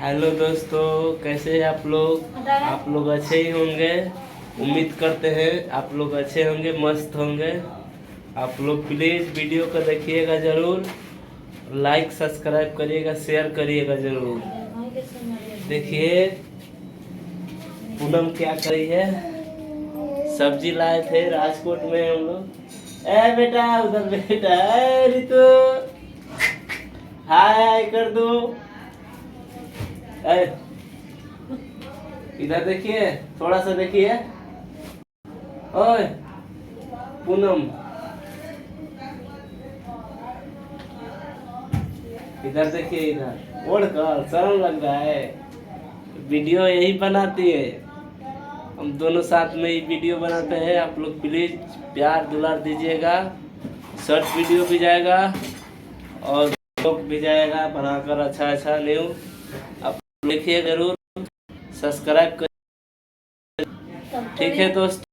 Hello दोस्तों, कैसे हैं आप लोग? आप लोग अच्छे ही होंगे। उम्मीद करते हैं आप लोग अच्छे होंगे, मस्त होंगे। आप लोग प्लीज़ वीडियो को देखिएगा ज़रूर, लाइक सब्सक्राइब करिएगा, शेयर करिएगा ज़रूर। देखिए पूनम क्या करी है, सब्जी लाए थे राजकोट में हम लोग। ए बेटा उधर बेटा, ए रितु हाय कर दो। इधर देखिए, थोड़ा सा देखिए। ओए पूनम, इधर देखिए, इधर ओढ़ कर शर्म लग रहा है। वीडियो यही बनाती है, हम दोनों साथ में ही वीडियो बनाते हैं। आप लोग प्लीज प्यार दुलार दीजिएगा। शॉर्ट वीडियो भी जाएगा और ब्लॉग भी जाएगा बनाकर, अच्छा अच्छा न्यू। आप देखिए जरूर, सब्सक्राइब कर। ठीक है दोस्त।